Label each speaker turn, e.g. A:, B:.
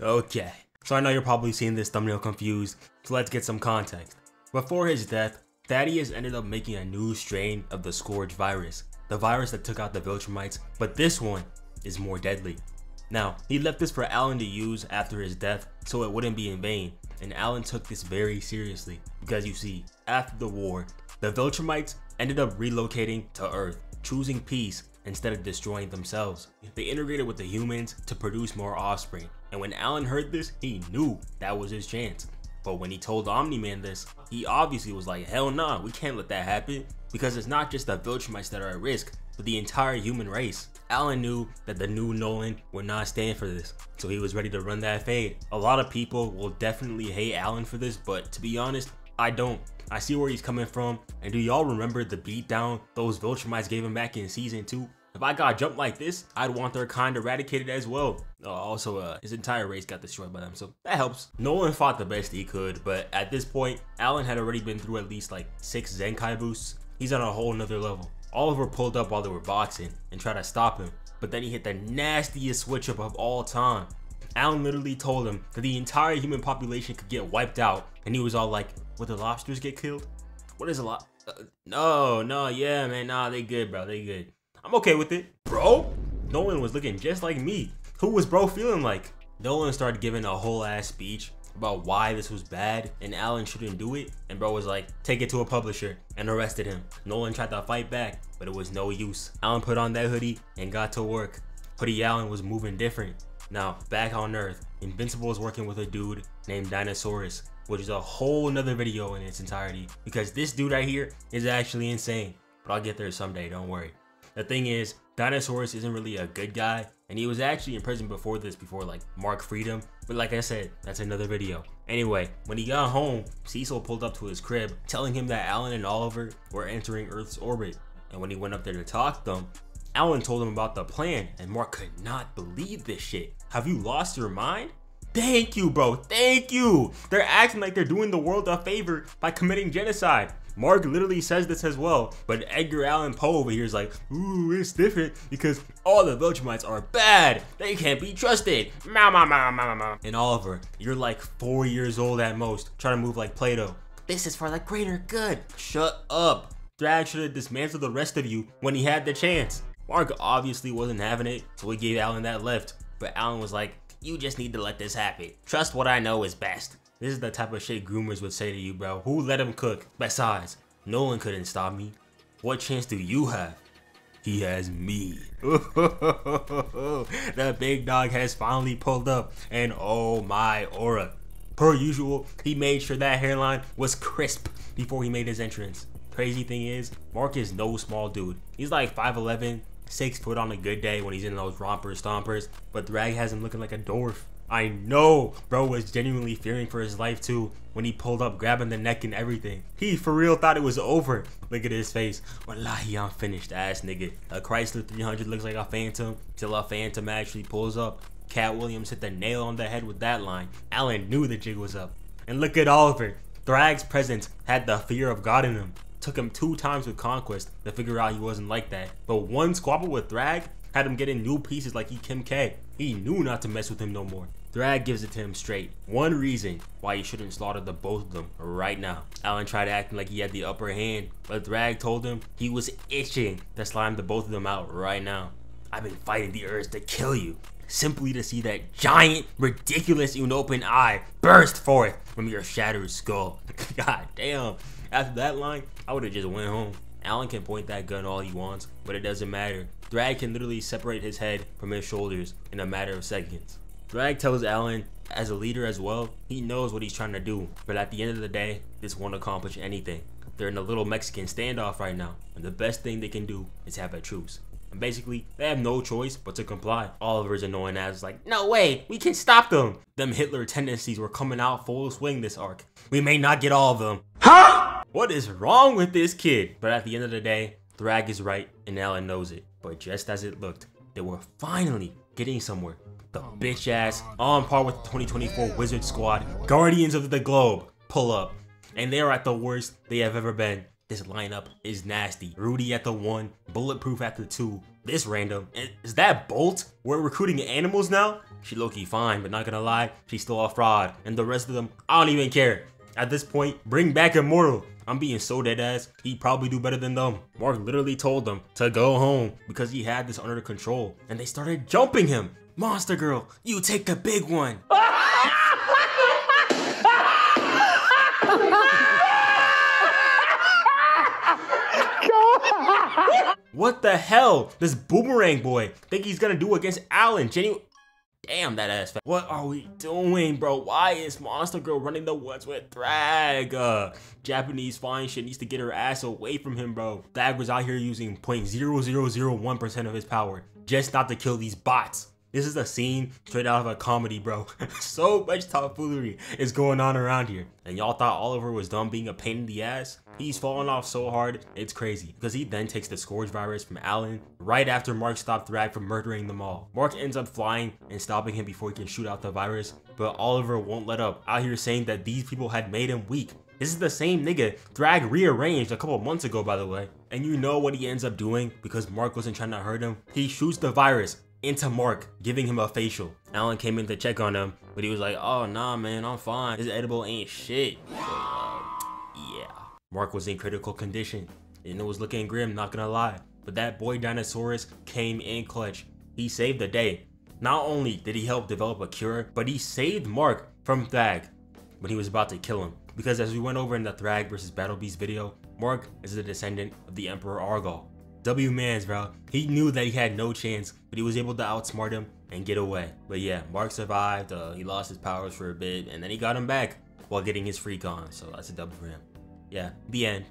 A: Okay, so I know you're probably seeing this thumbnail confused, so let's get some context. Before his death, Thaddeus ended up making a new strain of the Scourge virus, the virus that took out the Viltrumites, but this one is more deadly. Now, he left this for Alan to use after his death so it wouldn't be in vain, and Alan took this very seriously because you see, after the war, the Viltrumites ended up relocating to Earth, choosing peace instead of destroying themselves. They integrated with the humans to produce more offspring, and when Alan heard this, he knew that was his chance. But when he told Omni-Man this, he obviously was like, hell nah, we can't let that happen, because it's not just the Viltrumites that are at risk, but the entire human race. Alan knew that the new Nolan would not stand for this, so he was ready to run that fade. A lot of people will definitely hate Alan for this, but to be honest, I don't. I see where he's coming from, and do y'all remember the beatdown those Viltrumites gave him back in season 2? If I got jumped like this, I'd want their kind eradicated as well. Also, his entire race got destroyed by them, so that helps. Nolan fought the best he could, but at this point, Alan had already been through at least like 6 Zenkai boosts. He's on a whole nother level. Oliver pulled up while they were boxing and tried to stop him, but then he hit the nastiest switch up of all time. Alan literally told him that the entire human population could get wiped out, and he was all like, would the lobsters get killed? What is a lot? No, yeah, man, nah, they good, bro, they good. I'm okay with it. Bro, Nolan was looking just like me. Who was bro feeling like? Nolan started giving a whole ass speech about why this was bad and Alan shouldn't do it, and bro was like, take it to a publisher, and arrested him. Nolan tried to fight back, but it was no use. Alan put on that hoodie and got to work. Hoodie Alan was moving different. Now, back on Earth, Invincible is working with a dude named Dinosaurus, which is a whole nother video in its entirety, because this dude right here is actually insane, but I'll get there someday, don't worry. The thing is, Dinosaurus isn't really a good guy, and he was actually in prison before this, before like Mark freed him, but like I said, that's another video. Anyway, when he got home, Cecil pulled up to his crib, telling him that Alan and Oliver were entering Earth's orbit, and when he went up there to talk to them, Alan told him about the plan, and Mark could not believe this shit. Have you lost your mind? Thank you, bro, thank you! They're acting like they're doing the world a favor by committing genocide. Mark literally says this as well, but Edgar Allan Poe over here is like, ooh, it's different because all the Viltrumites are bad. They can't be trusted. And Oliver, you're like 4 years old at most, trying to move like Play-Doh. This is for the greater good. Shut up. Thragg should have dismantled the rest of you when he had the chance. Mark obviously wasn't having it, so he gave Alan that lift. But Alan was like, you just need to let this happen. Trust what I know is best. This is the type of shit groomers would say to you, bro. Who let him cook? Besides, Nolan couldn't stop me. What chance do you have? He has me. The big dog has finally pulled up, and oh my aura. Per usual, he made sure that hairline was crisp before he made his entrance. Crazy thing is, Mark is no small dude. He's like 5'11", 6 foot on a good day when he's in those romper stompers, but Thragg has him looking like a dwarf. I know bro was genuinely fearing for his life too when he pulled up, grabbing the neck and everything. He for real thought it was over. Look at his face. Wallahi, I'm finished, ass nigga. A Chrysler 300 looks like a Phantom till a Phantom actually pulls up. Cat Williams hit the nail on the head with that line. Alan knew the jig was up. And look at Oliver. Thragg's presence had the fear of God in him. Took him 2 times with Conquest to figure out he wasn't like that. But one squabble with Thragg had him getting new pieces like he Kim K. He knew not to mess with him no more. Thragg gives it to him straight. One reason why he shouldn't slaughter the both of them right now. Alan tried acting like he had the upper hand, but Thragg told him he was itching to slime the both of them out right now. I've been fighting the urge to kill you, simply to see that giant, ridiculous Unopan eye burst forth from your shattered skull. God damn. After that line, I would have just went home. Alan can point that gun all he wants, but it doesn't matter. Thragg can literally separate his head from his shoulders in a matter of seconds. Thragg tells Alan, as a leader as well, he knows what he's trying to do, but at the end of the day, this won't accomplish anything. They're in a little Mexican standoff right now, and the best thing they can do is have a truce. And basically, they have no choice but to comply. Oliver's annoying ass is like, no way, we can stop them. Them Hitler tendencies were coming out full swing this arc. We may not get all of them. Huh? What is wrong with this kid? But at the end of the day, Thragg is right and Alan knows it. But just as it looked, they were finally getting somewhere. The bitch ass, on par with the 2024 Wizard Squad, Guardians of the Globe, pull up. And they are at the worst they have ever been. This lineup is nasty. Rudy at the 1, Bulletproof at the 2. This random. Is that Bolt? We're recruiting animals now? she low-key fine, but not gonna lie, she's still a fraud. And the rest of them, I don't even care. At this point, bring back Immortal. I'm being so dead ass, he'd probably do better than them. Mark literally told them to go home because he had this under control, and they started jumping him. Monster Girl, you take the big one. What the hell? This Boomerang boy think he's gonna do against Alan? Damn, that ass fat. What are we doing, bro? Why is Monster Girl running the woods with Thragg? Japanese flying shit needs to get her ass away from him, bro. Thragg was out here using 0.0001% of his power just not to kill these bots. This is a scene straight out of a comedy, bro. So much tomfoolery is going on around here. And y'all thought Oliver was done being a pain in the ass? He's falling off so hard, it's crazy. Because he then takes the Scourge virus from Alan right after Mark stopped Thragg from murdering them all. Mark ends up flying and stopping him before he can shoot out the virus, but Oliver won't let up, out here saying that these people had made him weak. This is the same nigga Thragg rearranged a couple months ago, by the way. And you know what he ends up doing because Mark wasn't trying to hurt him? He shoots the virus into Mark, giving him a facial. Alan came in to check on him, but he was like, oh nah man, I'm fine. This edible ain't shit. So, yeah. Mark was in critical condition, and it was looking grim, not gonna lie. But that boy Dinosaurus came in clutch. He saved the day. Not only did he help develop a cure, but he saved Mark from Thragg when he was about to kill him. Because as we went over in the Thragg vs Battle Beast video, Mark is a descendant of the Emperor Argal. W-mans, bro. He knew that he had no chance, but he was able to outsmart him and get away. But yeah, Mark survived, he lost his powers for a bit, and then he got him back while getting his freak on, so that's a W for him. Yeah, the end.